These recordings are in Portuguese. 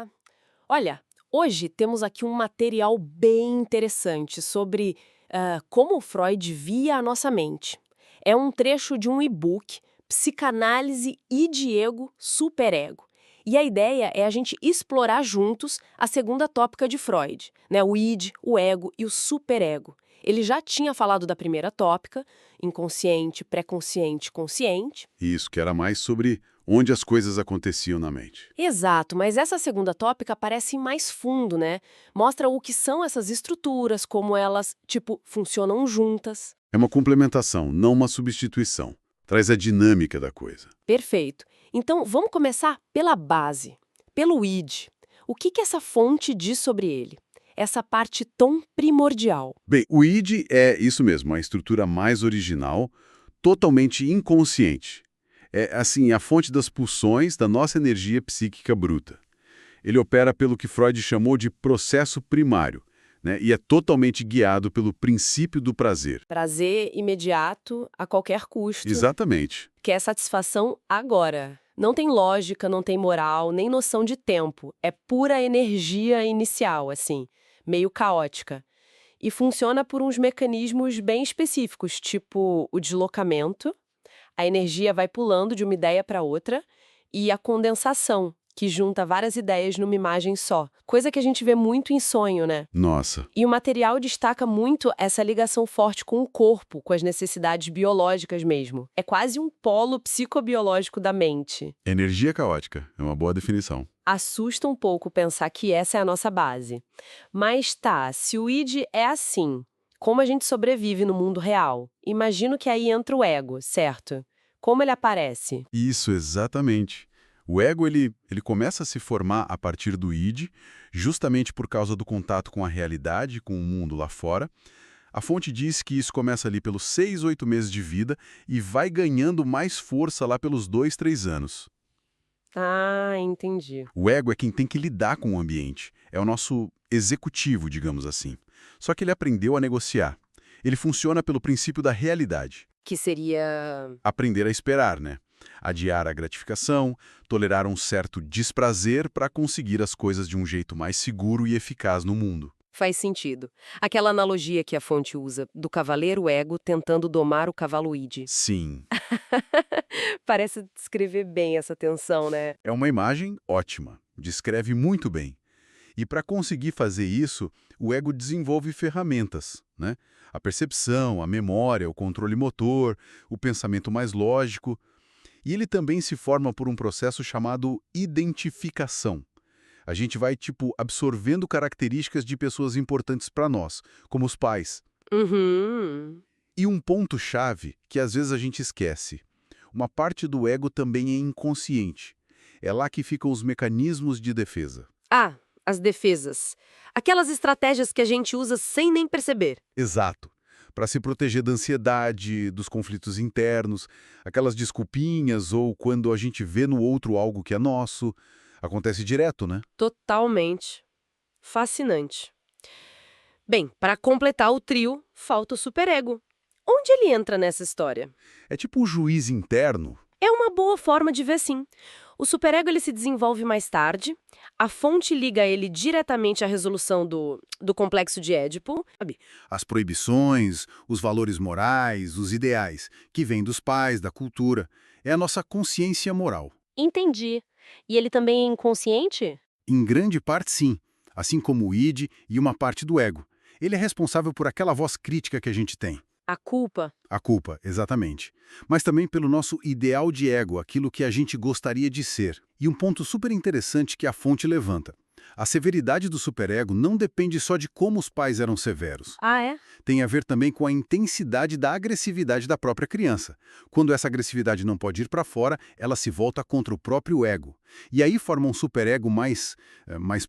Olá! Olha, hoje temos aqui um material bem interessante sobre como o Freud via a nossa mente. É um trecho de um e-book, Psicanálise, Id e Ego, Superego. E a ideia é a gente explorar juntos a segunda tópica de Freud, né? O id, o ego e o superego. Ele já tinha falado da primeira tópica, inconsciente, pré-consciente, consciente. Isso, que era mais sobre onde as coisas aconteciam na mente. Exato, mas essa segunda tópica aparece mais fundo, né? Mostra o que são essas estruturas, como elas, tipo, funcionam juntas. É uma complementação, não uma substituição. Traz a dinâmica da coisa. Perfeito. Então, vamos começar pela base, pelo id. O que essa fonte diz sobre ele? Essa parte tão primordial. Bem, o id é isso mesmo, a estrutura mais original, totalmente inconsciente. É, assim, a fonte das pulsões da nossa energia psíquica bruta. Ele opera pelo que Freud chamou de processo primário, né? E é totalmente guiado pelo princípio do prazer. Prazer imediato, a qualquer custo, Exatamente. quer satisfação agora. Não tem lógica, não tem moral, nem noção de tempo. É pura energia inicial, assim, meio caótica. E funciona por uns mecanismos bem específicos, tipo o deslocamento, a energia vai pulando de uma ideia para outra, e a condensação, que junta várias ideias numa imagem só. Coisa que a gente vê muito em sonho, né? Nossa. E o material destaca muito essa ligação forte com o corpo, com as necessidades biológicas mesmo. É quase um polo psicobiológico da mente. Energia caótica, é uma boa definição. Assusta um pouco pensar que essa é a nossa base. Mas tá, se o id é assim, como a gente sobrevive no mundo real? Imagino que aí entra o ego, certo? Como ele aparece? Isso, exatamente. O ego ele começa a se formar a partir do id, justamente por causa do contato com a realidade, com o mundo lá fora. A fonte diz que isso começa ali pelos 6, 8 meses de vida e vai ganhando mais força lá pelos 2, 3 anos. Ah, entendi. O ego é quem tem que lidar com o ambiente. É o nosso executivo, digamos assim. Só que ele aprendeu a negociar. Ele funciona pelo princípio da realidade. Que seria. Aprender a esperar, né? Adiar a gratificação, tolerar um certo desprazer para conseguir as coisas de um jeito mais seguro e eficaz no mundo. Faz sentido. Aquela analogia que a fonte usa, do cavaleiro ego tentando domar o cavalo id. Sim, Parece descrever bem essa tensão, né? é uma imagem ótima, descreve muito bem. E para conseguir fazer isso, o ego desenvolve ferramentas, né? A percepção, a memória, o controle motor, o pensamento mais lógico. E ele também se forma por um processo chamado identificação. A gente vai, tipo, absorvendo características de pessoas importantes para nós, como os pais. Uhum. E um ponto-chave que às vezes a gente esquece. Uma parte do ego também é inconsciente. É lá que ficam os mecanismos de defesa. Ah, as defesas. Aquelas estratégias que a gente usa sem nem perceber. Exato. Para se proteger da ansiedade, dos conflitos internos, aquelas desculpinhas ou quando a gente vê no outro algo que é nosso. Acontece direto, né? Totalmente. Fascinante. Bem, para completar o trio, falta o superego. Onde ele entra nessa história? É tipo o juiz interno. É uma boa forma de ver, sim. O superego ele se desenvolve mais tarde, a fonte liga ele diretamente à resolução do complexo de Édipo. Sabe? As proibições, os valores morais, os ideais, que vêm dos pais, da cultura. É a nossa consciência moral. Entendi. E ele também é inconsciente? Em grande parte, sim. Assim como o id e uma parte do ego. Ele é responsável por aquela voz crítica que a gente tem. A culpa? A culpa, exatamente. Mas também pelo nosso ideal de ego, aquilo que a gente gostaria de ser. E um ponto super interessante que a fonte levanta. A severidade do superego não depende só de como os pais eram severos. Ah, é? Tem a ver também com a intensidade da agressividade da própria criança. Quando essa agressividade não pode ir para fora, ela se volta contra o próprio ego. E aí forma um superego mais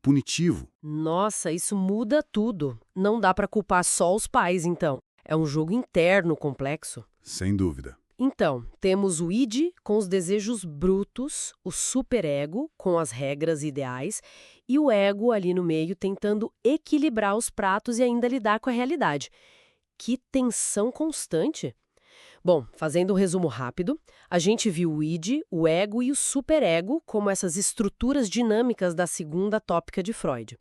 punitivo. Nossa, isso muda tudo. Não dá para culpar só os pais, então. É um jogo interno complexo. Sem dúvida. Então, temos o id com os desejos brutos, o superego com as regras ideais e o ego ali no meio tentando equilibrar os pratos e ainda lidar com a realidade. Que tensão constante! Bom, fazendo um resumo rápido, a gente viu o id, o ego e o superego como essas estruturas dinâmicas da segunda tópica de Freud.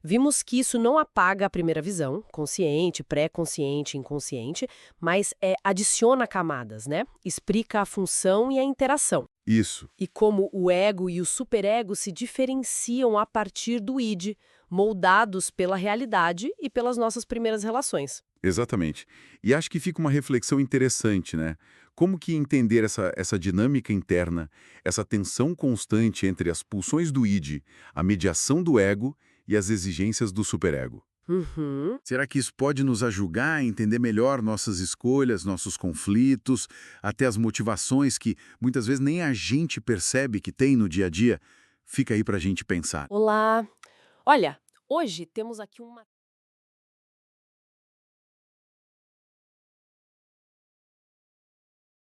Vimos que isso não apaga a primeira visão, consciente, pré-consciente, inconsciente, mas adiciona camadas, né? Explica a função e a interação. Isso. E como o ego e o superego se diferenciam a partir do id, moldados pela realidade e pelas nossas primeiras relações. Exatamente. E acho que fica uma reflexão interessante, né? Como que entender essa dinâmica interna, essa tensão constante entre as pulsões do id, a mediação do ego e as exigências do superego? Uhum. Será que isso pode nos ajudar a entender melhor nossas escolhas, nossos conflitos, até as motivações que muitas vezes nem a gente percebe que tem no dia a dia? Fica aí pra gente pensar. Olá! Olha, hoje temos aqui uma